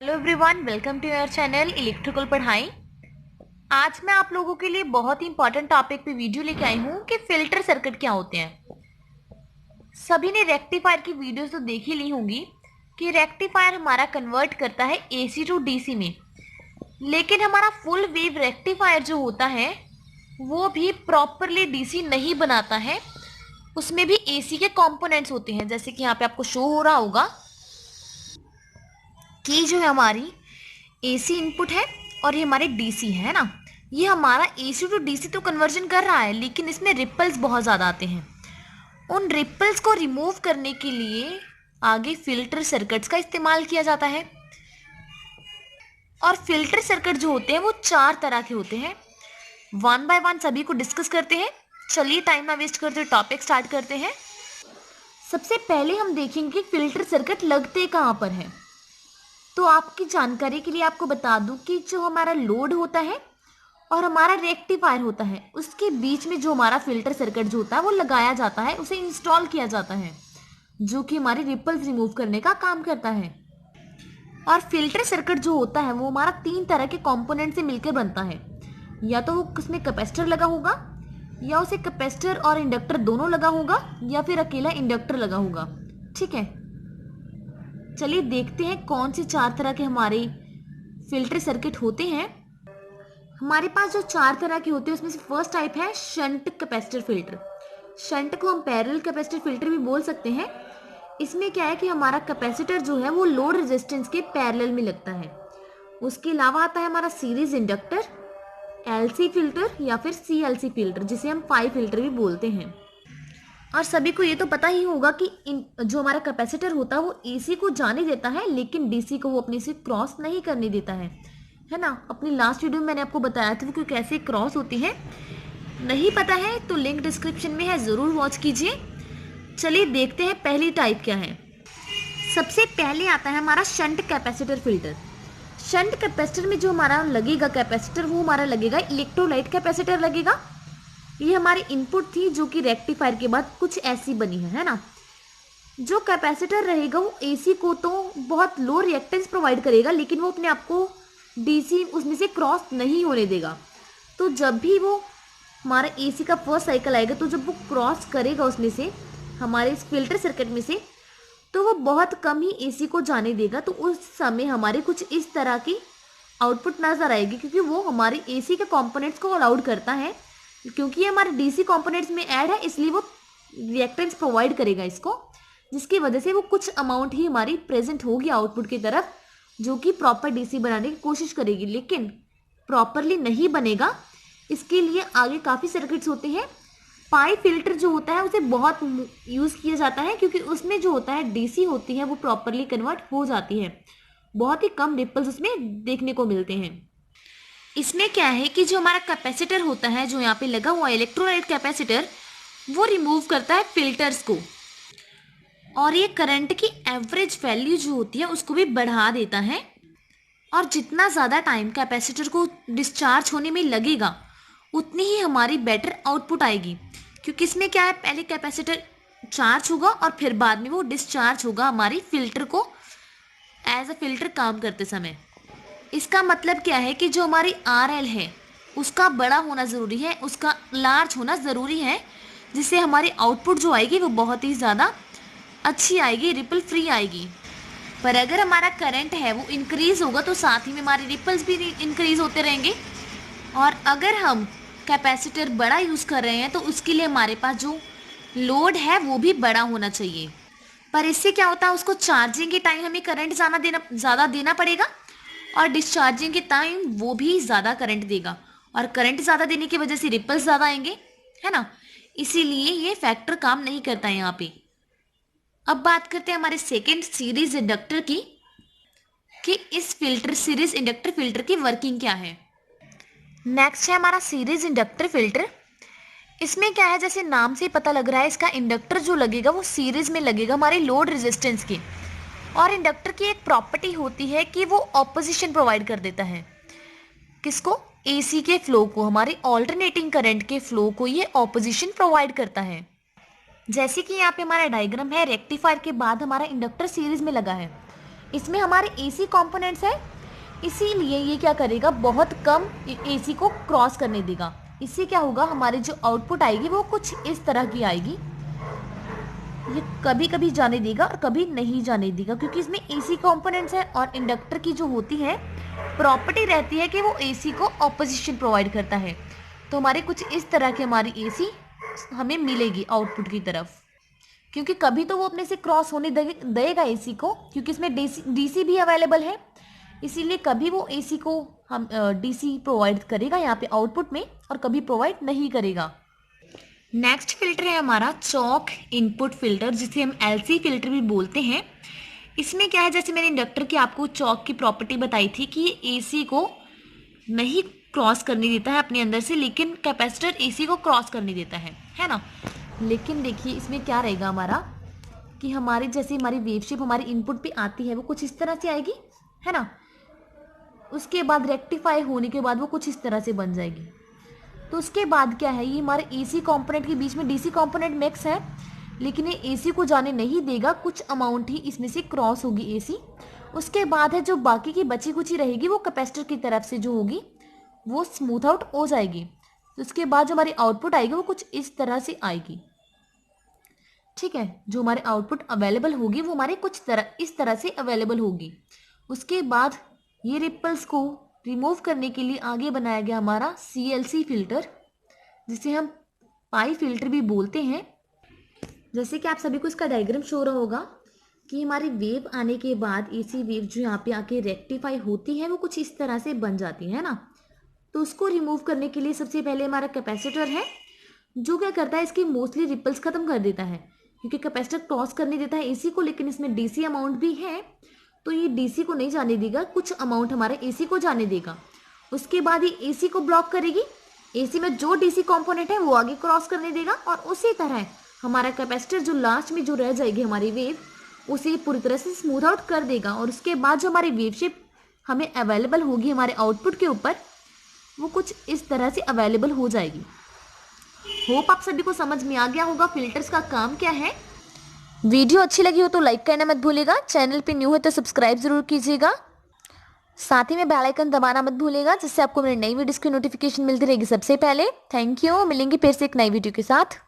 Hello everyone, welcome to your channel electrical पढ़ाई। आज मैं आप लोगों के लिए बहुत ही इंपॉर्टेंट टॉपिक पे वीडियो लेके आई हूँ कि फिल्टर सर्किट क्या होते हैं। सभी ने रेक्टिफायर की वीडियोस तो देख ही ली होंगी कि रेक्टिफायर हमारा कन्वर्ट करता है एसी टू डीसी में, लेकिन हमारा फुल वेव रेक्टिफायर जो होता है वो भी प्रॉपरली डीसी नहीं बनाता है। उसमें भी एसी के कंपोनेंट्स होते हैं, जैसे कि यहाँ पे आपको शो हो रहा होगा कि जो है हमारी एसी इनपुट है और ये हमारे डीसी है ना। ये हमारा एसी टू डीसी तो कन्वर्जन कर रहा है, लेकिन इसमें रिपल्स बहुत ज़्यादा आते हैं। उन रिपल्स को रिमूव करने के लिए आगे फिल्टर सर्किट्स का इस्तेमाल किया जाता है। और फिल्टर सर्किट जो होते हैं वो 4 तरह के होते हैं। वन बाय वन सभी को डिस्कस करते हैं। चलिए टाइम ना वेस्ट करते टॉपिक स्टार्ट करते हैं। सबसे पहले हम देखेंगे फिल्टर सर्किट लगते कहाँ पर है। तो आपकी जानकारी के लिए आपको बता दूं कि जो हमारा लोड होता है और हमारा रेक्टिफायर होता है उसके बीच में जो हमारा फिल्टर सर्किट जो होता है वो लगाया जाता है, उसे इंस्टॉल किया जाता है, जो कि हमारे रिपल्स रिमूव करने का काम करता है। और फिल्टर सर्किट जो होता है वो हमारा 3 तरह के कंपोनेंट से मिलकर बनता है। या तो वो उसमें कैपेसिटर लगा होगा, या उसे कैपेसिटर और इंडक्टर दोनों लगा होगा, या फिर अकेला इंडक्टर लगा होगा। ठीक है, चलिए देखते हैं कौन से 4 तरह के हमारे फिल्टर सर्किट होते हैं। हमारे पास जो 4 तरह के होते हैं उसमें से फर्स्ट टाइप है शंट कैपेसिटर फिल्टर। शंट को हम पैरेलल कैपेसिटर फिल्टर भी बोल सकते हैं। इसमें क्या है कि हमारा कैपेसिटर जो है वो लोड रेजिस्टेंस के पैरेलल में लगता है। उसके अलावा आता है हमारा सीरीज इंडक्टर, एलसी फिल्टर या फिर सीएलसी फिल्टर, जिसे हम 5 फिल्टर भी बोलते हैं। और सभी को ये तो पता ही होगा कि जो हमारा कैपेसिटर होता है वो एसी को जाने देता है, लेकिन डीसी को वो अपने से क्रॉस नहीं करने देता है ना। अपनी लास्ट वीडियो में मैंने आपको बताया था कि कैसे क्रॉस होती है। नहीं पता है तो लिंक डिस्क्रिप्शन में है, ज़रूर वॉच कीजिए। चलिए देखते हैं पहली टाइप क्या है। सबसे पहले आता है हमारा shunt capacitor filter. Shunt capacitor में जो हमारा लगेगा कैपेसिटर वो हमारा लगेगा इलेक्ट्रोलाइट कैपेसिटर लगेगा। ये हमारी इनपुट थी जो कि रेक्टिफायर के बाद कुछ ऐसी बनी है ना। जो कैपेसिटर रहेगा वो एसी को तो बहुत लो रिएक्टेंस प्रोवाइड करेगा, लेकिन वो अपने आप को डीसी उसमें से क्रॉस नहीं होने देगा। तो जब भी वो हमारा एसी का फर्स्ट साइकिल आएगा तो जब वो क्रॉस करेगा उसमें से हमारे इस फिल्टर सर्किट में से, तो वो बहुत कम ही एसी को जाने देगा। तो उस समय हमारे कुछ इस तरह की आउटपुट नजर आएगी, क्योंकि वो हमारे एसी के कंपोनेंट्स को अलाउड करता है। क्योंकि ये हमारे डीसी कंपोनेंट्स में ऐड है, इसलिए वो रिएक्टेंस प्रोवाइड करेगा इसको, जिसकी वजह से वो कुछ अमाउंट ही हमारी प्रेजेंट होगी आउटपुट की तरफ, जो कि प्रॉपर डीसी बनाने की कोशिश करेगी, लेकिन प्रॉपरली नहीं बनेगा। इसके लिए आगे काफ़ी सर्किट्स होते हैं। पाई फिल्टर जो होता है उसे बहुत यूज़ किया जाता है, क्योंकि उसमें जो होता है डीसी होती है वो प्रॉपरली कन्वर्ट हो जाती है। बहुत ही कम रिपल्स उसमें देखने को मिलते हैं। इसमें क्या है कि जो हमारा कैपेसिटर होता है, जो यहाँ पे लगा हुआ इलेक्ट्रोलाइट कैपेसिटर, वो रिमूव करता है फिल्टर्स को, और ये करंट की एवरेज वैल्यू जो होती है उसको भी बढ़ा देता है। और जितना ज़्यादा टाइम कैपेसिटर को डिस्चार्ज होने में लगेगा उतनी ही हमारी बेटर आउटपुट आएगी, क्योंकि इसमें क्या है, पहले कैपेसिटर चार्ज होगा और फिर बाद में वो डिस्चार्ज होगा हमारी फिल्टर को एज अ फिल्टर काम करते समय। इसका मतलब क्या है कि जो हमारी आरएल है उसका बड़ा होना ज़रूरी है, उसका लार्ज होना ज़रूरी है, जिससे हमारी आउटपुट जो आएगी वो बहुत ही ज़्यादा अच्छी आएगी, रिपल फ्री आएगी। पर अगर हमारा करंट है वो इंक्रीज़ होगा तो साथ ही में हमारे रिपल्स भी इंक्रीज़ होते रहेंगे। और अगर हम कैपेसिटर बड़ा यूज़ कर रहे हैं तो उसके लिए हमारे पास जो लोड है वो भी बड़ा होना चाहिए। पर इससे क्या होता है, उसको चार्जिंग के टाइम हमें करंट ज़्यादा देना पड़ेगा, और डिस्चार्जिंग के टाइम वो भी ज़्यादा करंट देगा, और करंट ज़्यादा देने की वजह से रिपल्स ज़्यादा आएंगे, है ना। इसीलिए ये फैक्टर काम नहीं करता है यहाँ पे। अब बात करते हैं हमारे सेकेंड सीरीज इंडक्टर की, कि इस फिल्टर सीरीज इंडक्टर फिल्टर की वर्किंग क्या है। नेक्स्ट है हमारा सीरीज इंडक्टर फिल्टर। इसमें क्या है, जैसे नाम से पता लग रहा है, इसका इंडक्टर जो लगेगा वो सीरीज में लगेगा हमारे लोड रेजिस्टेंस की। और इंडक्टर की एक प्रॉपर्टी होती है कि वो ऑपोजिशन प्रोवाइड कर देता है। किसको? एसी के फ्लो को, हमारे ऑल्टरनेटिंग करंट के फ्लो को ये ऑपोजिशन प्रोवाइड करता है। जैसे कि यहाँ पे हमारा डायग्राम है, रेक्टिफायर के बाद हमारा इंडक्टर सीरीज में लगा है। इसमें हमारे एसी कंपोनेंट्स है, इसीलिए ये क्या करेगा, बहुत कम एसी को क्रॉस करने देगा। इससे क्या होगा, हमारी जो आउटपुट आएगी वो कुछ इस तरह की आएगी। ये कभी कभी जाने देगा और कभी नहीं जाने देगा, क्योंकि इसमें एसी कंपोनेंट्स है और इंडक्टर की जो होती है प्रॉपर्टी रहती है कि वो एसी को ऑपोजिशन प्रोवाइड करता है। तो हमारे कुछ इस तरह की हमारी एसी हमें मिलेगी आउटपुट की तरफ, क्योंकि कभी तो वो अपने से क्रॉस होने देगा एसी को, क्योंकि इसमें डीसी भी अवेलेबल है, इसीलिए कभी वो एसी को हम डीसी प्रोवाइड करेगा यहाँ पे आउटपुट में और कभी प्रोवाइड नहीं करेगा। नेक्स्ट फिल्टर है हमारा चॉक इनपुट फिल्टर, जिसे हम एलसी फिल्टर भी बोलते हैं। इसमें क्या है, जैसे मैंने इंडक्टर की आपको चॉक की प्रॉपर्टी बताई थी कि ये एसी को नहीं क्रॉस करने देता है अपने अंदर से, लेकिन कैपेसिटर एसी को क्रॉस करने देता है ना। लेकिन देखिए इसमें क्या रहेगा हमारा, कि हमारी जैसे हमारी वेव शेप हमारी इनपुट पे आती है वो कुछ इस तरह से आएगी, है ना। उसके बाद रेक्टिफाई होने के बाद वो कुछ इस तरह से बन जाएगी। तो उसके बाद क्या है, ये हमारे एसी कंपोनेंट के बीच में डीसी कंपोनेंट मिक्स है, लेकिन ये एसी को जाने नहीं देगा, कुछ अमाउंट ही इसमें से क्रॉस होगी एसी। उसके बाद है जो बाकी की बची कुची रहेगी वो कैपेसिटर की तरफ से जो होगी वो स्मूथ आउट हो जाएगी। तो उसके बाद जो हमारी आउटपुट आएगी वो कुछ इस तरह से आएगी, ठीक है। जो हमारे आउटपुट अवेलेबल होगी वो हमारे कुछ इस तरह से अवेलेबल होगी। उसके बाद ये रिपल्स को रिमूव करने के लिए आगे बनाया गया हमारा CLC फिल्टर, जिसे हम पाई फिल्टर भी बोलते हैं। जैसे कि आप सभी को इसका डायग्राम शो रहा होगा कि हमारी वेव आने के बाद एसी वेव जो यहाँ पे आके रेक्टिफाई होती है वो कुछ इस तरह से बन जाती है ना। तो उसको रिमूव करने के लिए सबसे पहले हमारा कैपेसिटर है, जो क्या करता है, इसकी मोस्टली रिपल्स खत्म कर देता है, क्योंकि कैपेसिटर क्रॉस करने देता है एसी को, लेकिन इसमें डीसी अमाउंट भी है, तो ये डीसी को नहीं जाने देगा, कुछ अमाउंट हमारे एसी को जाने देगा। उसके बाद ये एसी को ब्लॉक करेगी, एसी में जो डीसी कंपोनेंट है वो आगे क्रॉस करने देगा, और उसी तरह हमारा कैपेसिटर जो लास्ट में जो रह जाएगी हमारी वेव, उसे पूरी तरह से स्मूथ आउट कर देगा। और उसके बाद जो हमारी वेव शेप हमें अवेलेबल होगी हमारे आउटपुट के ऊपर, वो कुछ इस तरह से अवेलेबल हो जाएगी। होप आप सभी को समझ में आ गया होगा फिल्टर्स का काम क्या है। वीडियो अच्छी लगी हो तो लाइक करना मत भूलिएगा, चैनल पे न्यू है तो सब्सक्राइब जरूर कीजिएगा, साथ ही में बेल आइकन दबाना मत भूलिएगा, जिससे आपको मेरी नई वीडियोस की नोटिफिकेशन मिलती रहेगी सबसे पहले। थैंक यू, मिलेंगे फिर से एक नई वीडियो के साथ।